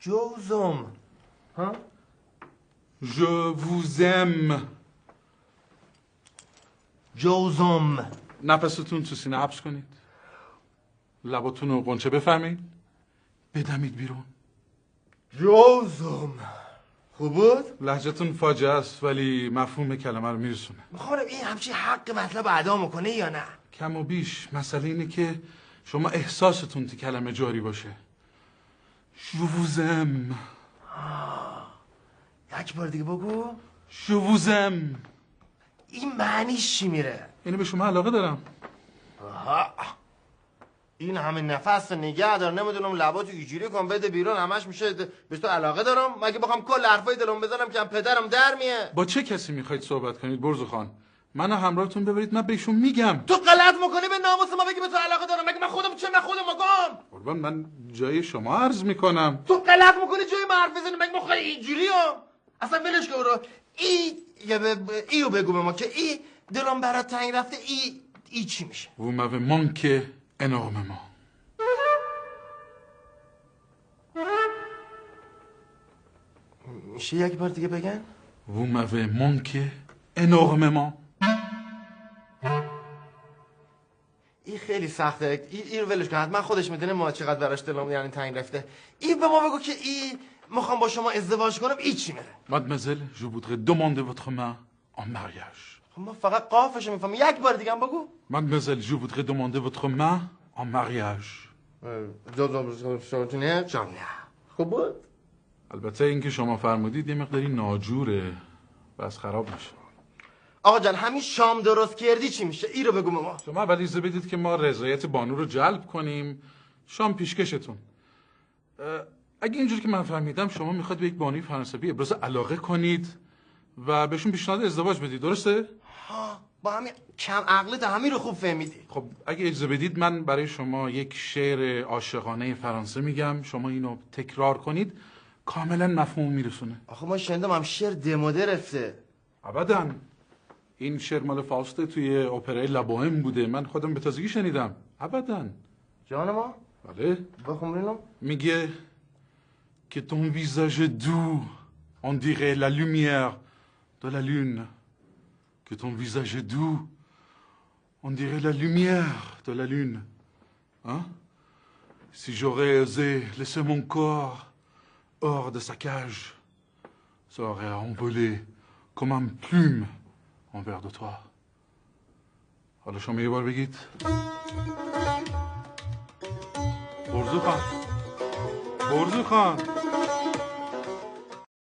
جوزم ها؟ Je vous aime. جوزم. نفستون تو سینه حبس کنید. لباتون رو قنچه بفرمایید. بدمید بیرون. جوزم. خوب بود؟ لهجتون فاجعه است ولی مفهوم کلمه رو میرسونه. میخوام این همچین حق مطلب ادا میکنه یا نه؟ کم و بیش. مسئله اینه که شما احساستون تو کلمه جاری باشه. Je vous aime. یک بار دیگه بگو. Je vous aime. این معنیش چی میره؟ اینو به شما علاقه دارم. آها. این همه نفس نگه دار، نمیدونم لباتو اینجوری کن بده بیرون، همش میشه به تو علاقه دارم. مگه بخوام کل حرفای دلم بزنم که پدرم در میه؟ با چه کسی میخواید صحبت کنید برزو خان؟ منو همراهتون ببرید من بهشون میگم. تو غلط میکنی به ناموس ما بگی به تو علاقه دارم. مگه من خودم مگم؟ قربان من جای شما عرض میکنم. تو غلط میکنی جای من حرف بزنی. مگه ما خیلی اینجوری ها؟ اصلا ولش کن رو. ایو بگو به ما که دلم برات تنگ رفته. ای چی میشه؟ Vous m'avez manqué énormément. میشه یک بار دیگه بگن؟ Vous m'avez manqué énormément. این خیلی سخته. این رو ولش کن. حتما خودش میدونه ما چقدر براش دلم یعنی تنگ رفته. این به ما بگو که میخوام با شما ازدواج کنم. چی میره؟ Mademoiselle, je voudrais demander votre main en mariage. خب ما فقط قافشو میفهمم. یک بار دیگه هم بگو. Mademoiselle, je voudrais demander votre main en mariage. خوب بود؟ البته اینکه شما فرمودید یه مقداری ناجوره بس خراب میشه. آقا جان همین شام درست کردی چی میشه؟ این رو بگو به ما. شما اول اجازه بدید که ما رضایت بانو رو جلب کنیم. شام پیشکشتون. اگه اینجوری که من فهمیدم شما میخواد به یک بانوی فرانسوی ابراز علاقه کنید و بهشون پیشنهاد ازدواج بدید، درسته؟ ها با همین کم عقلت همین رو خوب فهمیدی. خب اگه اجازه بدید من برای شما یک شعر عاشقانه فرانسه میگم، شما اینو تکرار کنید، کاملا مفهوم میرسونه. آخه ما شنیدم هم شعر دموده رفته. ابداً. این شعر مال فاوست توی اپرای لابوهم بوده، من خودم به تازگی شنیدم. ابداً. جان ما؟ بله. بخون ببینم. میگه que ton visage est doux, on dirait la lumière de la lune. Que ton visage est doux, on dirait la lumière de la lune. Hein? Si j'aurais osé laisser mon corps hors de sa cage, ça aurait envolé comme une plume envers de toi. حالا شما یه بار بگید. برزو خان.